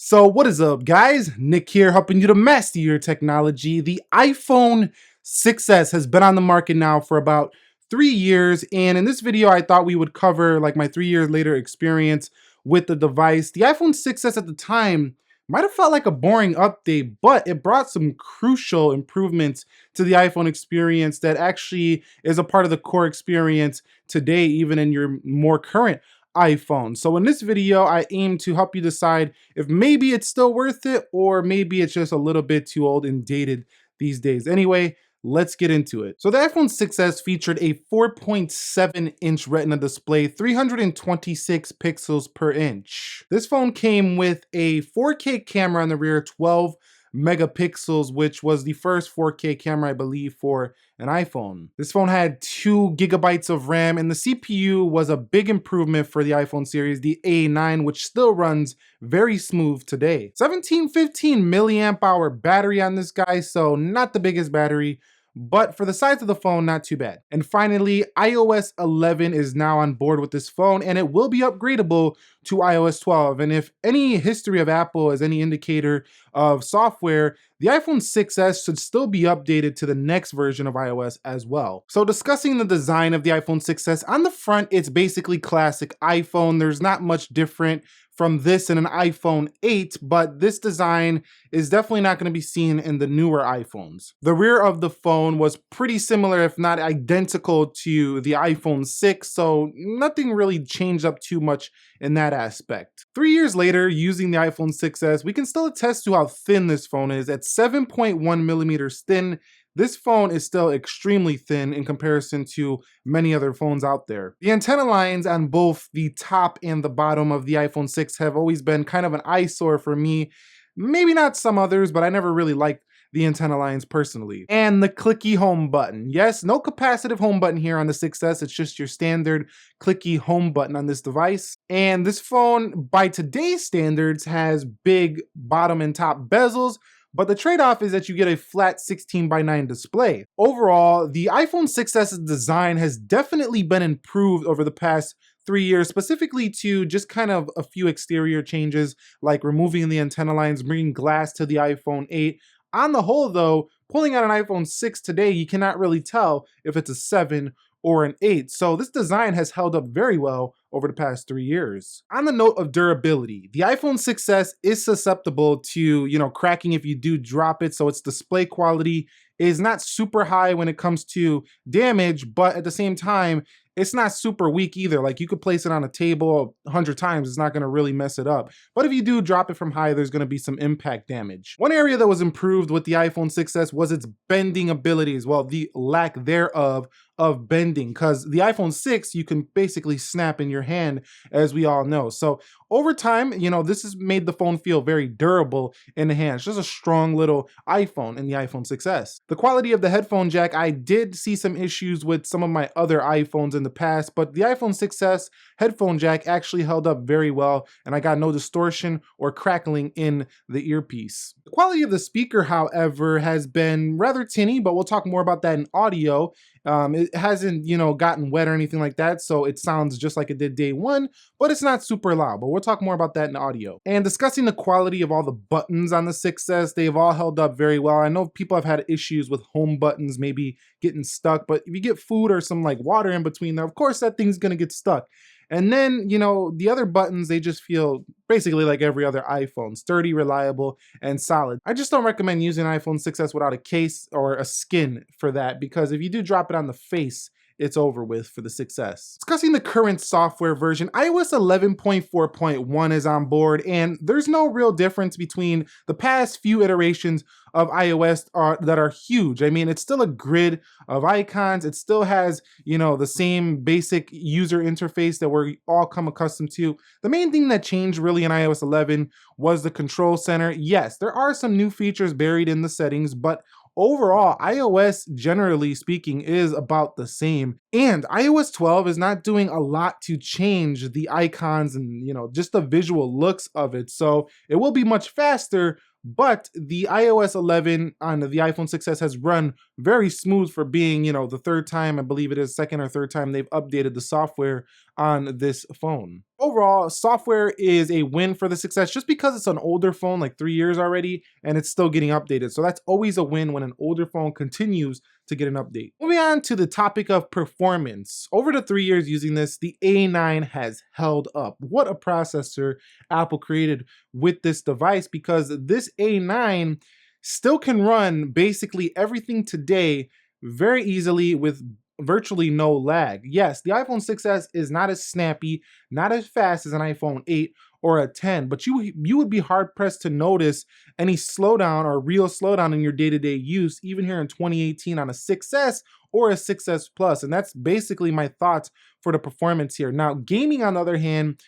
So what is up, guys? Nick here, helping you to master your technology. The iPhone 6s has been on the market now for about 3 years, and in this video I thought we would cover like my 3 years later experience with the device. The iPhone 6s at the time might have felt like a boring update, but it brought some crucial improvements to the iPhone experience that actually is a part of the core experience today, even in your more current iPhone. So in this video, I aim to help you decide if maybe it's still worth it or maybe it's just a little bit too old and dated these days. Anyway, let's get into it. So the iPhone 6s featured a 4.7-inch Retina display, 326 pixels per inch. This phone came with a 4K camera on the rear, 12 megapixels, which was the first 4K camera, I believe, for an iPhone. This phone had 2 gigabytes of RAM, and the CPU was a big improvement for the iPhone series, the A9, which still runs very smooth today. 1715 milliamp hour battery on this guy, so not the biggest battery, but for the size of the phone, not too bad. And finally, iOS 11 is now on board with this phone, and it will be upgradable to iOS 12. And if any history of Apple is any indicator of software, the iPhone 6s should still be updated to the next version of iOS as well. So discussing the design of the iPhone 6s, on the front, it's basically classic iPhone. There's not much different from this in an iPhone 8, but this design is definitely not going to be seen in the newer iPhones. The rear of the phone was pretty similar, if not identical, to the iPhone 6, so nothing really changed up too much in that aspect. 3 years later, using the iPhone 6s, we can still attest to how thin this phone is. At 7.1 millimeters thin, this phone is still extremely thin in comparison to many other phones out there. The antenna lines on both the top and the bottom of the iPhone 6 have always been kind of an eyesore for me. Maybe not some others, but I never really liked the antenna lines personally. And the clicky home button. Yes, no capacitive home button here on the 6s. It's just your standard clicky home button on this device. And this phone, by today's standards, has big bottom and top bezels, but the trade-off is that you get a flat 16:9 display. Overall, the iPhone 6s's design has definitely been improved over the past 3 years, specifically to just kind of a few exterior changes, like removing the antenna lines, bringing glass to the iPhone 8. On the whole though, pulling out an iPhone 6 today, you cannot really tell if it's a 7 or an 8. So this design has held up very well over the past 3 years. On the note of durability, the iPhone 6s is susceptible to, cracking if you do drop it, so its display quality is not super high when it comes to damage, but at the same time, it's not super weak either. Like, you could place it on a table 100 times, it's not gonna really mess it up. But if you do drop it from high, there's gonna be some impact damage. One area that was improved with the iPhone 6s was its bending abilities, well, the lack thereof of bending, because the iPhone 6 you can basically snap in your hand, as we all know. So over time, this has made the phone feel very durable in the hand. It's just a strong little iPhone in the iPhone 6s. The quality of the headphone jack, I did see some issues with some of my other iPhones in the past, but the iPhone 6s headphone jack actually held up very well, and I got no distortion or crackling in the earpiece. The quality of the speaker, however, has been rather tinny, but we'll talk more about that in audio. It hasn't, gotten wet or anything like that, so it sounds just like it did day one, but it's not super loud, but we'll talk more about that in audio. And discussing the quality of all the buttons on the 6s, they've all held up very well. I know people have had issues with home buttons maybe getting stuck, but if you get food or some like water in between there, of course that thing's gonna get stuck. And then, the other buttons, they just feel basically like every other iPhone, sturdy, reliable, and solid. I just don't recommend using an iPhone 6s without a case or a skin for that, because if you do drop it on the face, it's over with for the 6s. Discussing the current software version, iOS 11.4.1 is on board, and there's no real difference between the past few iterations of iOS that are huge. I mean, it's still a grid of icons. It still has, the same basic user interface that we're all come accustomed to. The main thing that changed really in iOS 11 was the control center. Yes, there are some new features buried in the settings, but overall, iOS, generally speaking, is about the same And iOS 12 is not doing a lot to change the icons and, just the visual looks of it. So it will be much faster, but the iOS 11 on the iPhone 6s has run very smooth for being, the third time, I believe it is second or third time they've updated the software on this phone. Overall, software is a win for the 6s just because it's an older phone, like 3 years already, and it's still getting updated. So that's always a win when an older phone continues to get an update. Moving on to the topic of performance. Over the 3 years using this, the A9 has held up. What a processor Apple created with this device, because this A9 still can run basically everything today very easily with virtually no lag. Yes, the iPhone 6s is not as snappy, not as fast as an iPhone 8 or a 10, but you would be hard pressed to notice any slowdown or real slowdown in your day-to-day use, even here in 2018 on a 6S or a 6S Plus. And that's basically my thoughts for the performance here. Now, gaming on the other hand,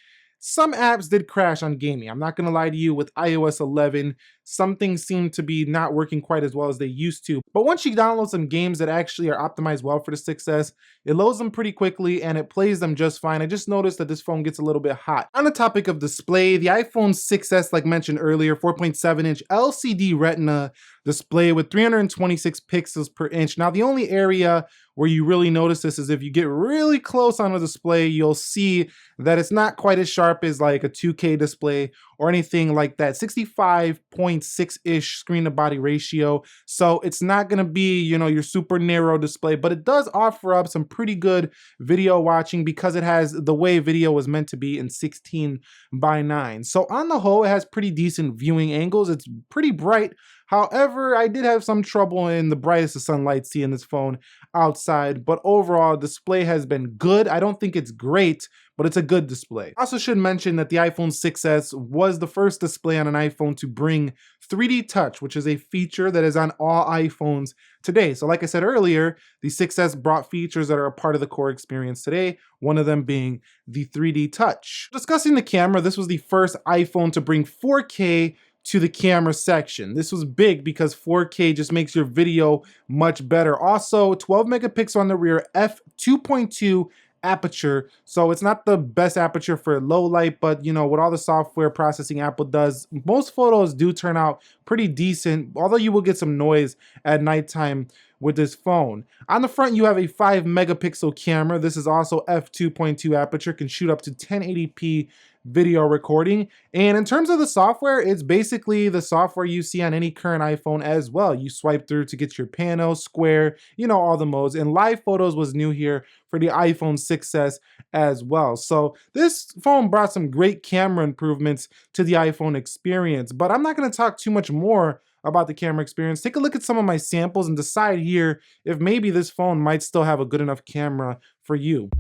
some apps did crash on gaming. I'm not gonna lie to you, with iOS 11, some things seem to be not working quite as well as they used to. But once you download some games that actually are optimized well for the 6S, it loads them pretty quickly and it plays them just fine. I just noticed that this phone gets a little bit hot. On the topic of display, the iPhone 6S, like mentioned earlier, 4.7-inch LCD Retina display with 326 pixels per inch. Now, the only area where you really notice this is if you get really close on the display, you'll see that it's not quite as sharp as like a 2K display or anything like that. 65.6-ish screen to body ratio. So it's not gonna be, your super narrow display, but it does offer up some pretty good video watching because it has the way video was meant to be in 16:9. So on the whole, it has pretty decent viewing angles. It's pretty bright. However, I did have some trouble in the brightest of sunlight seeing this phone outside, but overall, display has been good. I don't think it's great, but it's a good display. I also should mention that the iPhone 6s was the first display on an iPhone to bring 3D Touch, which is a feature that is on all iPhones today. So like I said earlier, the 6s brought features that are a part of the core experience today, one of them being the 3D Touch. Discussing the camera, this was the first iPhone to bring 4K to the camera section. This was big because 4K just makes your video much better. Also, 12 megapixel on the rear, f2.2 aperture. So it's not the best aperture for low light, but with all the software processing Apple does, most photos do turn out pretty decent, although you will get some noise at nighttime with this phone. On the front, you have a 5 megapixel camera. This is also f2.2 aperture, can shoot up to 1080p video recording. And in terms of the software, it's basically the software you see on any current iPhone as well. You swipe through to get your panel, square, all the modes. And live photos was new here for the iPhone 6s as well. So this phone brought some great camera improvements to the iPhone experience, but I'm not going to talk too much more about the camera experience. Take a look at some of my samples and decide here if maybe this phone might still have a good enough camera for you.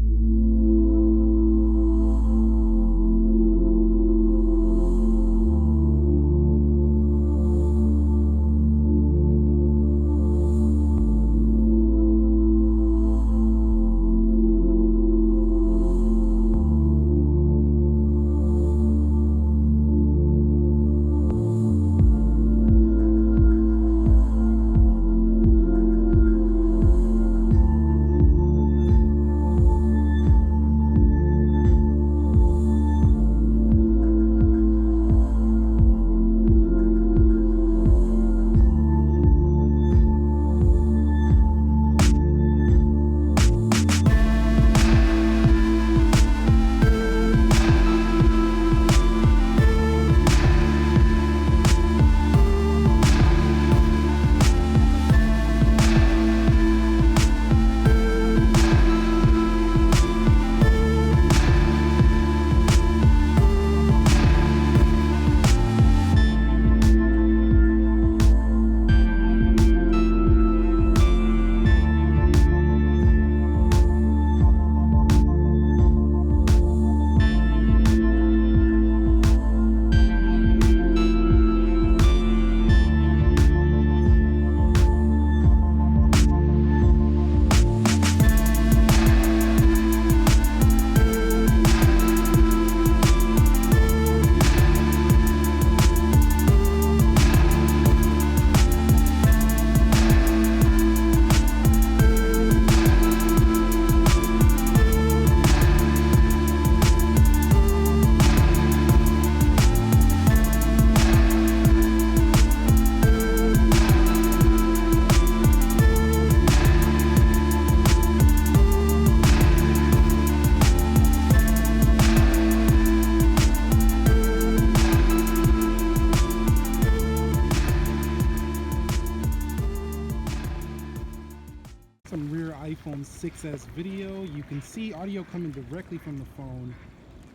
iPhone 6s video. You can see audio coming directly from the phone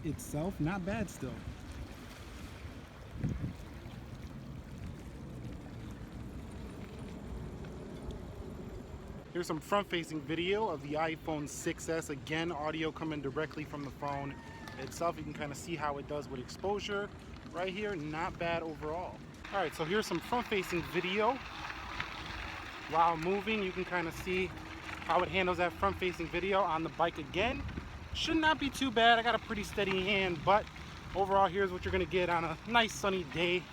itself. Not bad still. Here's some front-facing video of the iPhone 6s. Again, audio coming directly from the phone itself. You can kind of see how it does with exposure right here. Not bad overall. All right, so here's some front-facing video. While moving, you can kind of see how it handles that front-facing video on the bike again. Should not be too bad. I got a pretty steady hand, but overall, here's what you're gonna get on a nice sunny day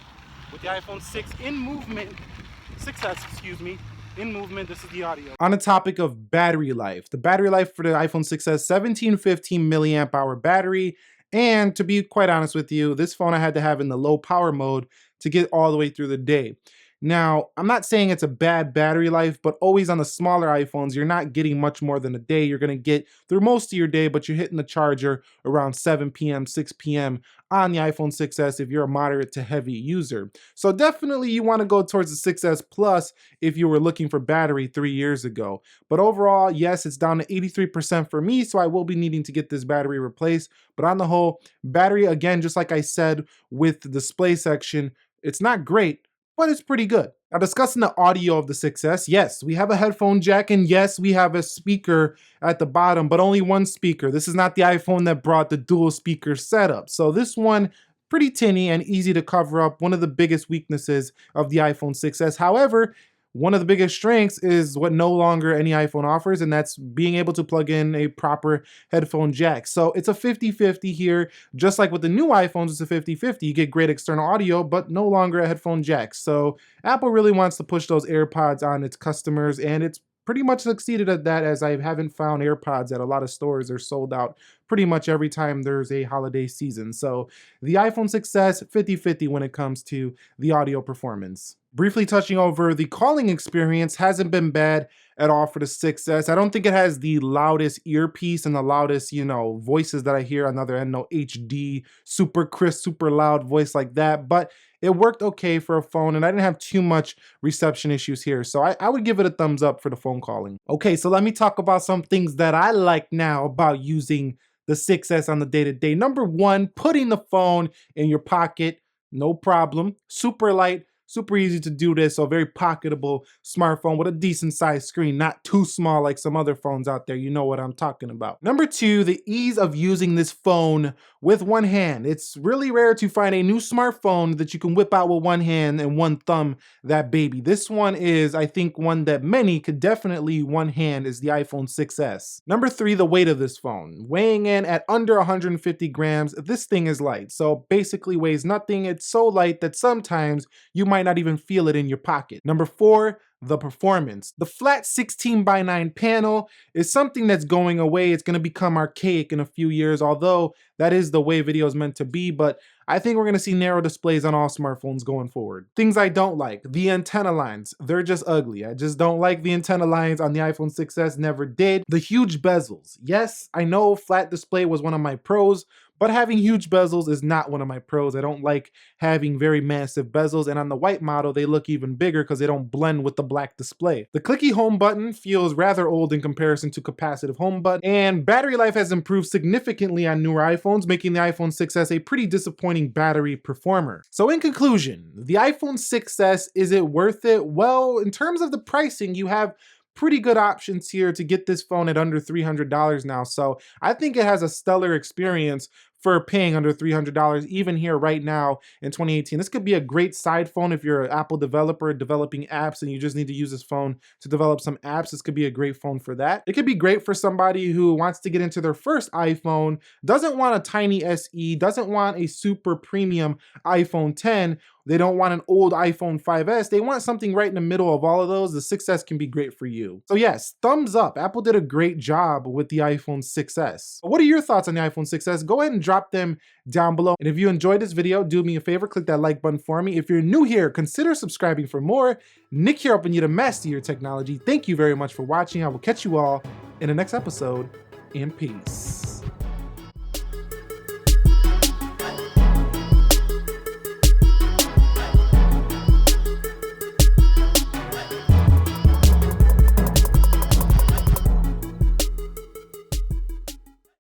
with the iPhone 6s, excuse me. In movement, this is the audio. On the topic of battery life, the battery life for the iPhone 6s, 1715 milliamp hour battery. And to be quite honest with you, this phone I had to have in the low power mode to get all the way through the day. Now, I'm not saying it's a bad battery life, but always on the smaller iPhones, you're not getting much more than a day. You're gonna get through most of your day, but you're hitting the charger around 7 p.m., 6 p.m. on the iPhone 6s if you're a moderate to heavy user. So definitely you wanna go towards the 6s Plus if you were looking for battery 3 years ago. But overall, yes, it's down to 83% for me, so I will be needing to get this battery replaced. But on the whole, battery, again, just like I said with the display section, it's not great, but it's pretty good. Now, discussing the audio of the 6s, yes, we have a headphone jack, and yes, we have a speaker at the bottom, but only one speaker. This is not the iPhone that brought the dual speaker setup. So this one, pretty tinny and easy to cover up, one of the biggest weaknesses of the iPhone 6s. However, one of the biggest strengths is what no longer any iPhone offers, and that's being able to plug in a proper headphone jack. So it's a 50-50 here. Just like with the new iPhones, it's a 50-50. You get great external audio, but no longer a headphone jack. So Apple really wants to push those AirPods on its customers, and it's pretty much succeeded at that, as I haven't found AirPods at a lot of stores. They're sold out pretty much every time there's a holiday season. So the iPhone 6s, 50-50 when it comes to the audio performance. Briefly touching over the calling experience, hasn't been bad at all for the 6s. I don't think it has the loudest earpiece and the loudest, voices that I hear on the other end, no HD, super crisp, super loud voice like that, but it worked okay for a phone, and I didn't have too much reception issues here. So I would give it a thumbs up for the phone calling. Okay, so let me talk about some things that I like now about using the 6s on the day-to-day. Number one, putting the phone in your pocket, no problem. Super light, super easy to do this, so a very pocketable smartphone with a decent sized screen, not too small like some other phones out there. You know what I'm talking about. Number two, the ease of using this phone with one hand. It's really rare to find a new smartphone that you can whip out with one hand and one thumb that baby. This one is, I think, one that many could definitely one hand is the iPhone 6s. Number three, the weight of this phone. Weighing in at under 150 grams, this thing is light. So basically weighs nothing. It's so light that sometimes you might not even feel it in your pocket. Number four, the performance. The flat 16:9 panel is something that's going away. It's going to become archaic in a few years, although that is the way video is meant to be, but I think we're going to see narrow displays on all smartphones going forward. Things I don't like, the antenna lines. They're just ugly. I just don't like the antenna lines on the iPhone 6s, never did. The huge bezels. Yes, I know flat display was one of my pros, but having huge bezels is not one of my pros. I don't like having very massive bezels, and on the white model, they look even bigger because they don't blend with the black display. The clicky home button feels rather old in comparison to capacitive home button, and battery life has improved significantly on newer iPhones, making the iPhone 6s a pretty disappointing battery performer. So in conclusion, the iPhone 6s, is it worth it? Well, in terms of the pricing, you have pretty good options here to get this phone at under $300 now. So I think it has a stellar experience for paying under $300 even here right now in 2018. This could be a great side phone if you're an Apple developer developing apps and you just need to use this phone to develop some apps. This could be a great phone for that. It could be great for somebody who wants to get into their first iPhone, doesn't want a tiny SE, doesn't want a super premium iPhone 10, they don't want an old iPhone 5S, they want something right in the middle of all of those. The 6S can be great for you. So yes, thumbs up. Apple did a great job with the iPhone 6S. What are your thoughts on the iPhone 6S? Go ahead and drop them down below. And if you enjoyed this video, do me a favor, click that like button for me. If you're new here, consider subscribing for more. Nick here, helping you to master your technology. Thank you very much for watching. I will catch you all in the next episode, and peace.